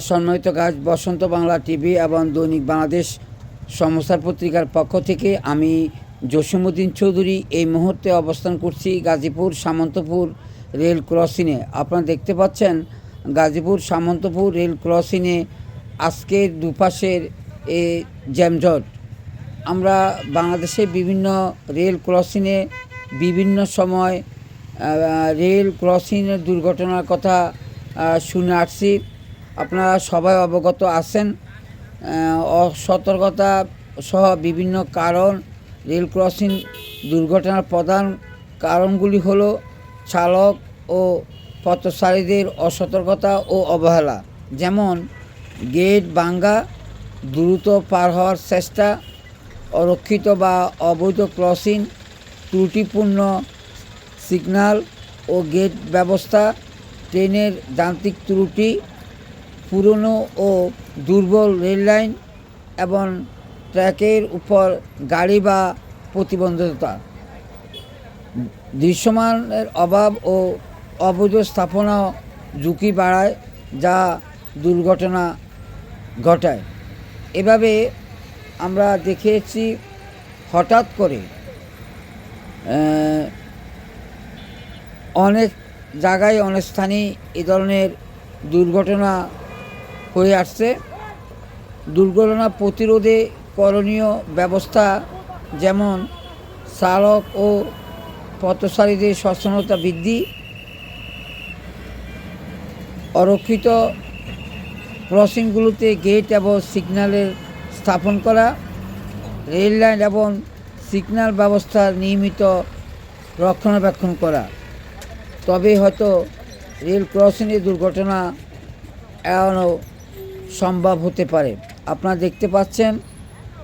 সম্মানিত গাছ বসন্ত বাংলা টিভি এবং দৈনিক বাংলাদেশ সমাচার পত্রিকার পক্ষ থেকে আমি জসিমউদ্দিন চৌধুরী এই মুহূর্তে অবস্থান করছি গাজীপুর সামন্তপুর রেল ক্রসিংয়ে। আপনারা দেখতে পাচ্ছেন গাজীপুর সামন্তপুর রেল ক্রসিংয়ে আজকের দুপাশের জ্যামজট। আমরা বাংলাদেশের বিভিন্ন রেল ক্রসিংয়ে বিভিন্ন সময় রেল ক্রসিংয়ের দুর্ঘটনার কথা শুনে আসছি। আপনারা সবাই অবগত আছেন। অসতর্কতা সহ বিভিন্ন কারণ রেল ক্রসিং দুর্ঘটনার প্রধান কারণগুলি হলো চালক ও পথচারীদের অসতর্কতা ও অবহেলা, যেমন গেট ভাঙা, দ্রুত পার হওয়ার চেষ্টা, অরক্ষিত বা অবৈধ ক্রসিং, ত্রুটিপূর্ণ সিগন্যাল ও গেট ব্যবস্থা, ট্রেনের যান্ত্রিক ত্রুটি, পুরনো ও দুর্বল রেললাইন এবং ট্র্যাকের উপর গাড়ি বা প্রতিবন্ধকতা, দৃশ্যমানের অভাব ও অবৈধ স্থাপনা ঝুঁকি বাড়ায়, যা দুর্ঘটনা ঘটায়। এভাবে আমরা দেখেছি হঠাৎ করে অনেক জায়গায় অনেক স্থানে এ ধরনের দুর্ঘটনা হয়ে আসছে। দুর্ঘটনা প্রতিরোধে করণীয় ব্যবস্থা যেমন চালক ও পথচারীদের সচেতনতা বৃদ্ধি, অরক্ষিত ক্রসিংগুলোতে গেট এবং সিগন্যালের স্থাপন করা, রেল লাইন এবং সিগন্যাল ব্যবস্থার নিয়মিত রক্ষণাবেক্ষণ করা, তবে হয়তো রেল ক্রসিংয়ে দুর্ঘটনা এড়ানো সম্ভব হতে পারে। আপনারা দেখতে পাচ্ছেন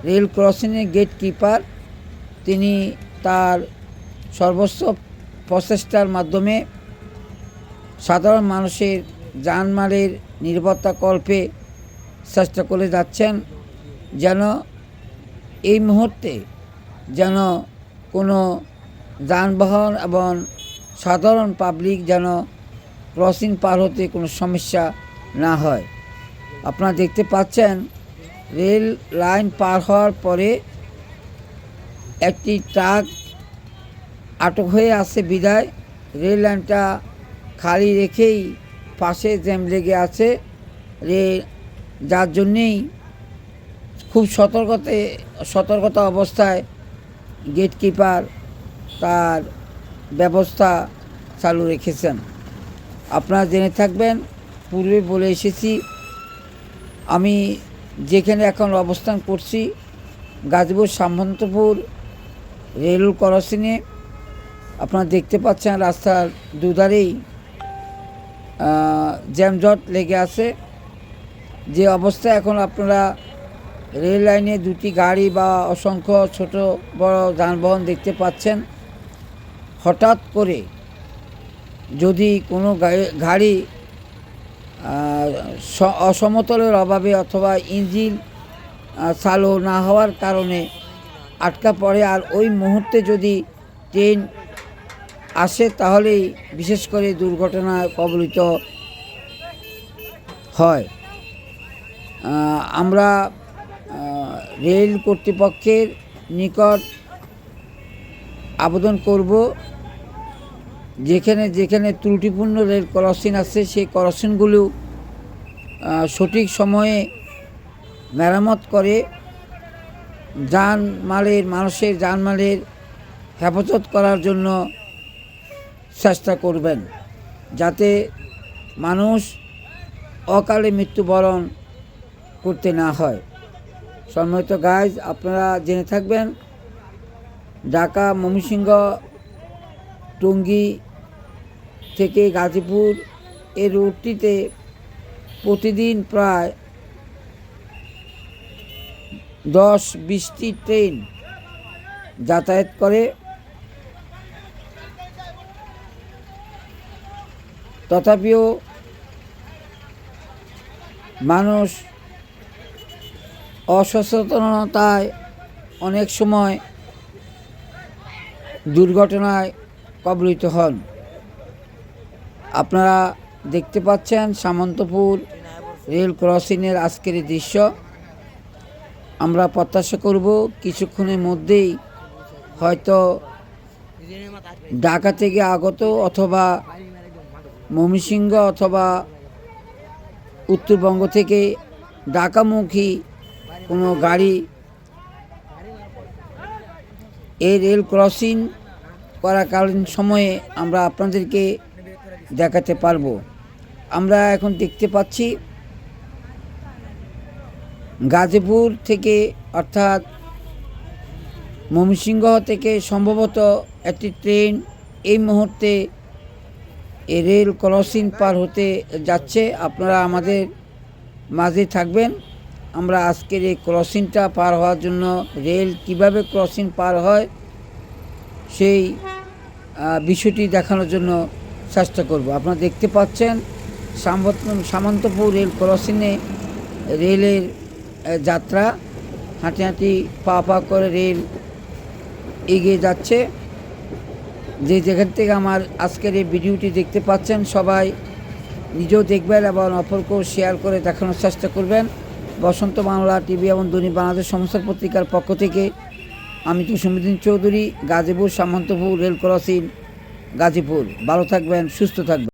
রেল ক্রসিংয়ে গেট কিপার তিনি তার সর্বোচ্চ প্রচেষ্টার মাধ্যমে সাধারণ মানুষের জানমালের নিরাপত্তা কল্পে চেষ্টা করে যাচ্ছেন, যেন এই মুহূর্তে যেন কোনো যানবাহন এবং সাধারণ পাবলিক যেন ক্রসিং পার হতে কোনো সমস্যা না হয়। আপনারা দেখতে পাচ্ছেন রেল লাইন পার হওয়ার পরে একটি ট্রাক আটক হয়ে আছে বিদায় রেল লাইনটা খালি রেখেই পাশে জ্যাম লেগে আছে, যার জন্যেই খুব সতর্কতা অবস্থায় গেট কিপার তার ব্যবস্থা চালু রেখেছেন। আপনারা জেনে থাকবেন, পূর্বে বলে এসেছি, আমি যেখানে এখন অবস্থান করছি গাজীপুর সামন্তপুর রেল ক্রসিংয়ে। আপনারা দেখতে পাচ্ছেন রাস্তার দুধারেই জ্যামজট লেগে আছে। যে অবস্থা এখন আপনারা রেল লাইনে দুটি গাড়ি বা অসংখ্য ছোট বড় যানবাহন দেখতে পাচ্ছেন। হঠাৎ করে যদি কোনো গাড়ি অসমতলের অভাবে অথবা ইঞ্জিন চালু না হওয়ার কারণে আটকা পড়ে, আর ওই মুহূর্তে যদি ট্রেন আসে তাহলেই বিশেষ করে দুর্ঘটনায় কবলিত হয়। আমরা রেল কর্তৃপক্ষের নিকট আবেদন করব, যেখানে যেখানে ত্রুটিপূর্ণ রেল ক্রসিং আছে সেই ক্রসিংগুলো সঠিক সময়ে মেরামত করে মানুষের জানমালের হেফাজত করার জন্য চেষ্টা করবেন, যাতে মানুষ অকালে মৃত্যুবরণ করতে না হয়। সম্মানিত গাইজ, আপনারা জেনে থাকবেন ঢাকা ময়মনসিংহ টঙ্গী থেকে গাজীপুর এই রুটটিতে প্রতিদিন প্রায় 10-20টি ট্রেন যাতায়াত করে। তথাপিও মানুষ অসচেতনতায় অনেক সময় দুর্ঘটনায় কবলিত হন। আপনারা দেখতে পাচ্ছেন সামন্তপুর রেল ক্রসিংয়ের আজকের এই দৃশ্য। আমরা প্রত্যাশা করব কিছুক্ষণের মধ্যেই হয়তো ঢাকা থেকে আগত অথবা ময়মনসিংহ অথবা উত্তরবঙ্গ থেকে ঢাকামুখী কোনো গাড়ি এই রেল ক্রসিং করাকালীন সময়ে আমরা আপনাদেরকে দেখাতে পারবো। আমরা এখন দেখতে পাচ্ছি গাজীপুর থেকে অর্থাৎ ময়মনসিংহ থেকে সম্ভবত একটি ট্রেন এই মুহূর্তে এই রেল ক্রসিং পার হতে যাচ্ছে। আপনারা আমাদের মাঝে থাকবেন। আমরা আজকের এই ক্রসিংটা পার হওয়ার জন্য রেল কিভাবে ক্রসিং পার হয় সেই বিষয়টি দেখানোর জন্য চেষ্টা করব। আপনারা দেখতে পাচ্ছেন সামন্তপুর রেল ক্রসিংয়ে রেলের যাত্রা, হাঁটি হাঁটি পা পা করে রেল এগিয়ে যাচ্ছে। যে যেখান থেকে আমার আজকের এই ভিডিওটি দেখতে পাচ্ছেন সবাই নিজেও দেখবেন এবং অপরকেও শেয়ার করে দেখানোর চেষ্টা করবেন। বসন্ত বাংলা টিভি এবং দৈনিক বাংলাদেশ সমাচার পত্রিকার পক্ষ থেকে আমি জসীমউদ্দিন চৌধুরী, গাজীপুর সামন্তপুর রেল ক্রসিং, গাজীপুর। ভালো থাকবেন, সুস্থ থাকবেন।